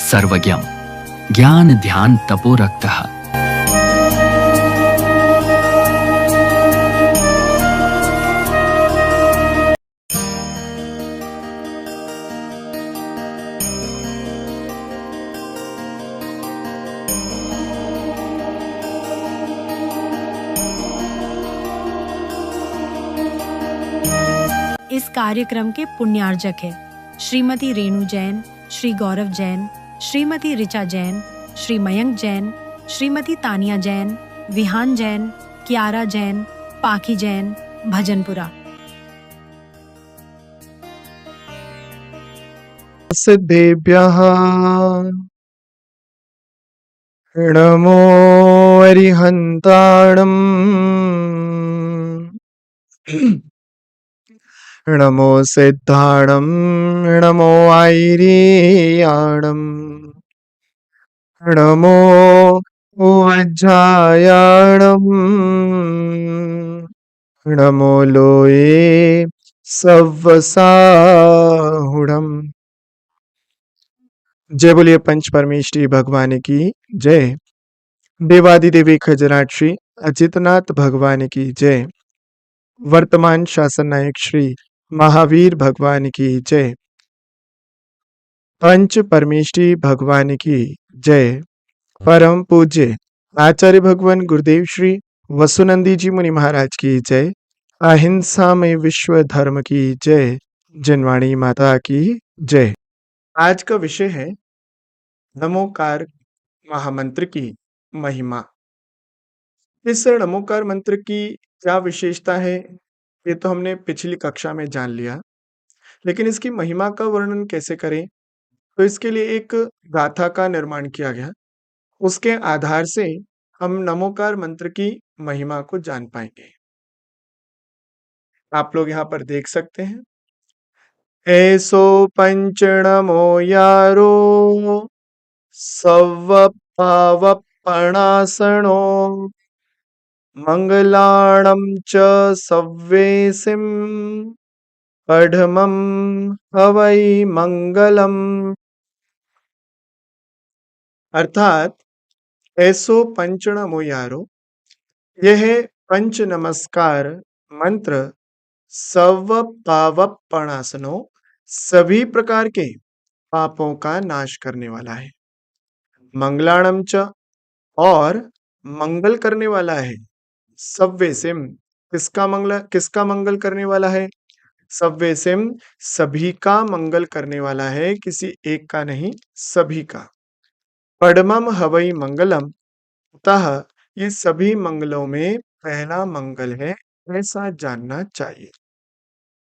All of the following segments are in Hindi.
सर्वज्ञम ज्ञान ध्यान तपो रक्तः। इस कार्यक्रम के पुण्यार्जक है श्रीमती रेणु जैन, श्री गौरव जैन, श्रीमती ऋचा जैन, श्री मयंक जैन, श्रीमती तानिया जैन, विहान जैन, कियारा जैन, पाखी जैन, भजनपुरा। सिद्धेभ्यः नमो अरिहन्ताणम् नमो सिद्धाणम् नमो ऐरियाणम् नमो वज्रायाणम् नमो लोये सव्वसाहुणम्। जय बोलिए पंच परमेष्ठी भगवान की जय। देवादिदेवी खजराट श्री अजितनाथ भगवान की जय। वर्तमान शासन नायक श्री महावीर भगवान की जय। पंच परमेष्ठी भगवान की जय। परम पूज्य आचार्य भगवान गुरुदेव श्री वसुनंदी जी मुनि महाराज की जय। अहिंसा में विश्व धर्म की जय। जनवाणी माता की जय। आज का विषय है नमोकार महामंत्र की महिमा। इस नमोकार मंत्र की क्या विशेषता है ये तो हमने पिछली कक्षा में जान लिया, लेकिन इसकी महिमा का वर्णन कैसे करें तो इसके लिए एक गाथा का निर्माण किया गया। उसके आधार से हम नमोकार मंत्र की महिमा को जान पाएंगे। आप लोग यहाँ पर देख सकते हैं, ऐसो पंचणमो यारो सव्व पावपणासनो मंगलाणं च सव्वेसिं पढ़मं हवै मंगलम। अर्थात ऐसो पंचणमो यारो, यह पंच नमस्कार मंत्र सव पावपणासनो, सभी प्रकार के पापों का नाश करने वाला है। मंगलाणम च, और मंगल करने वाला है। सव्वेसिम, किसका मंगल करने वाला है? सव्वेसिम, सभी का मंगल करने वाला है, किसी एक का नहीं, सभी का। पढ़मम हवई मंगलम, अतः ये सभी मंगलों में पहला मंगल है, ऐसा जानना चाहिए।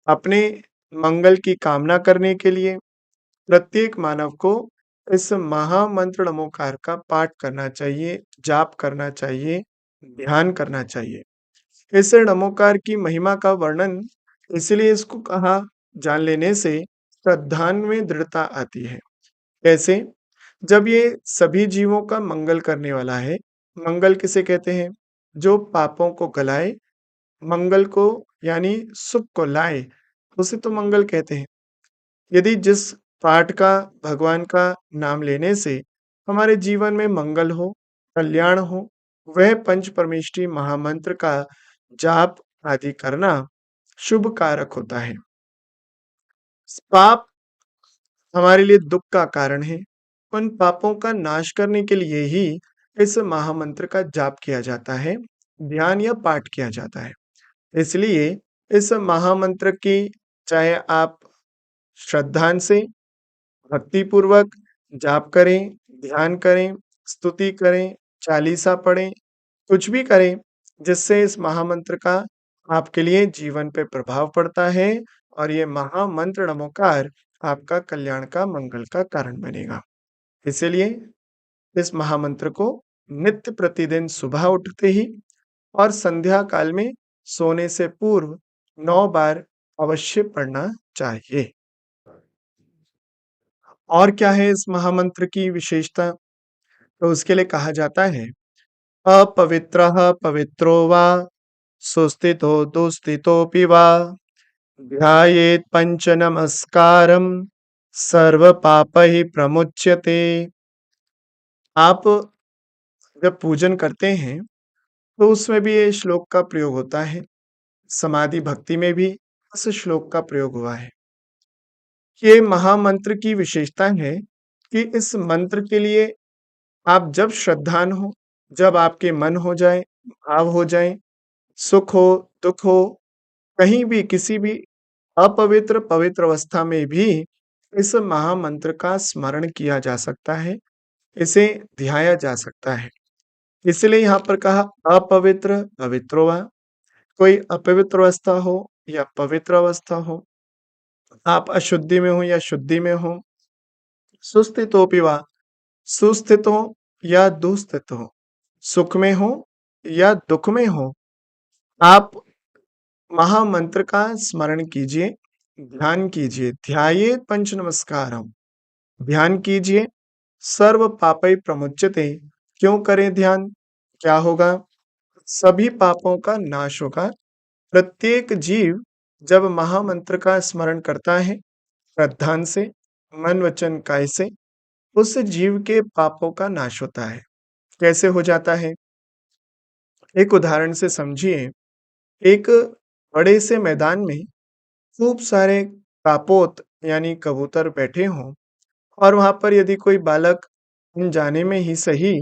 अपने मंगल की कामना करने के लिए प्रत्येक मानव को इस महामंत्र नमोकार का पाठ करना चाहिए, जाप करना चाहिए, ध्यान करना चाहिए। इस नमोकार की महिमा का वर्णन इसलिए इसको कहा, जान लेने से श्रद्धान में दृढ़ता आती है। कैसे? जब ये सभी जीवों का मंगल करने वाला है। मंगल किसे कहते हैं? जो पापों को गलाए, मंगल को यानी सुख को लाए, उसे तो मंगल कहते हैं। यदि जिस पाठ का, भगवान का नाम लेने से हमारे जीवन में मंगल हो, कल्याण हो, वह पंच परमेष्ठी महामंत्र का जाप आदि करना शुभ कारक होता है। पाप हमारे लिए दुख का कारण है। उन पापों का नाश करने के लिए ही इस महामंत्र का जाप किया जाता है, ध्यान या पाठ किया जाता है। इसलिए इस महामंत्र की चाहे आप श्रद्धान से, भक्ति पूर्वक जाप करें, ध्यान करें, स्तुति करें, चालीसा पढ़ें, कुछ भी करें जिससे इस महामंत्र का आपके लिए जीवन पे प्रभाव पड़ता है और ये महामंत्र नमोकार आपका कल्याण का, मंगल का कारण बनेगा। इसलिए इस महामंत्र को नित्य प्रतिदिन सुबह उठते ही और संध्या काल में सोने से पूर्व 9 बार अवश्य पढ़ना चाहिए। और क्या है इस महामंत्र की विशेषता? तो उसके लिए कहा जाता है, अपवित्रः पवित्रो वा सुस्थितो दुस्थितोऽपि वा ध्यायेत् पंच नमस्कारं सर्व पापैः प्रमुच्यते। आप जब पूजन करते हैं, तो उसमें भी ये श्लोक का प्रयोग होता है। समाधि भक्ति में भी इस श्लोक का प्रयोग हुआ है। ये महामंत्र की विशेषता है कि इस मंत्र के लिए आप जब श्रद्धान हो, जब आपके मन हो जाए, भाव हो जाए, सुख हो, दुख हो, कहीं भी किसी भी अपवित्र, पवित्र अवस्था में भी इस महामंत्र का स्मरण किया जा सकता है, इसे ध्याया जा सकता है। इसलिए यहाँ पर कहा अपवित्र, पवित्रो वा। कोई अपवित्र अवस्था हो या पवित्र अवस्था हो, आप अशुद्धि में हो या शुद्धि में हो, सुस्थितोऽपि वा, सुस्थित हो या दुस्थित हो, सुख में हो या दुख में हो, आप महामंत्र का स्मरण कीजिए, ध्यान कीजिए। ध्यायेत् पंच नमस्कारम, ध्यान कीजिए। सर्व पापै प्रमुच्यते। क्यों करें ध्यान? क्या होगा? सभी पापों का नाश होगा। प्रत्येक जीव जब महामंत्र का स्मरण करता है श्रद्धान से, मन वचन काय से, उस जीव के पापों का नाश होता है। कैसे हो जाता है? एक उदाहरण से समझिए। एक बड़े से मैदान में खूब सारे कापोत यानी कबूतर बैठे हों और वहां पर यदि कोई बालक अनजाने में ही सही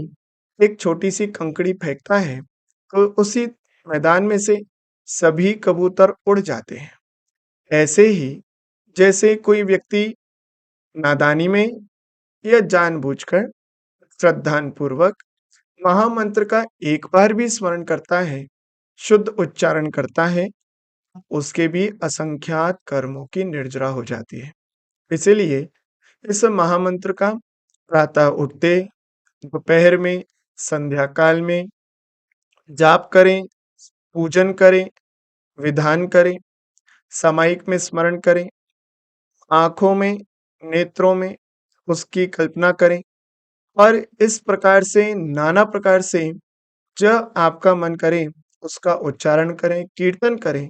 एक छोटी सी कंकड़ी फेंकता है, तो उसी मैदान में से सभी कबूतर उड़ जाते हैं। ऐसे ही जैसे कोई व्यक्ति नादानी में या जानबूझकर श्रद्धापूर्वक महामंत्र का एक बार भी स्मरण करता है, शुद्ध उच्चारण करता है, उसके भी असंख्यात कर्मों की निर्जरा हो जाती है। इसीलिए इस महामंत्र का प्रातः उठते, दोपहर में, संध्या काल में जाप करें, पूजन करें, विधान करें, सामायिक में स्मरण करें, आँखों में, नेत्रों में उसकी कल्पना करें और इस प्रकार से नाना प्रकार से जब आपका मन करे उसका उच्चारण करें, कीर्तन करें,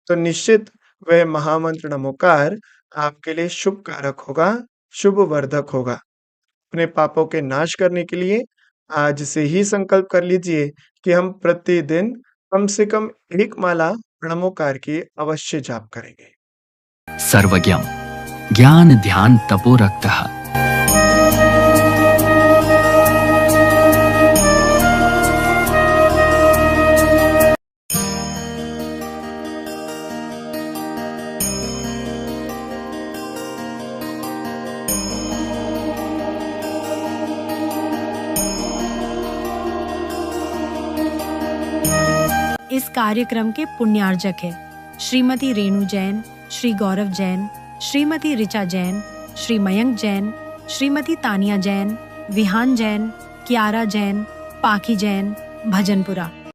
तो निश्चित वह महामंत्र नमोकार आपके लिए शुभ कारक होगा, शुभ वर्धक होगा। अपने पापों के नाश करने के लिए आज से ही संकल्प कर लीजिए कि हम प्रतिदिन कम से कम 1 माला नमोकार की अवश्य जाप करेंगे। सर्वज्ञं ज्ञान ध्यान तपो रक्तः। इस कार्यक्रम के पुण्यार्जक है श्रीमती रेणु जैन, श्री गौरव जैन, श्रीमती ऋचा जैन, श्री मयंक जैन, श्रीमती तानिया जैन, विहान जैन, कियारा जैन, पाखी जैन, भजनपुरा।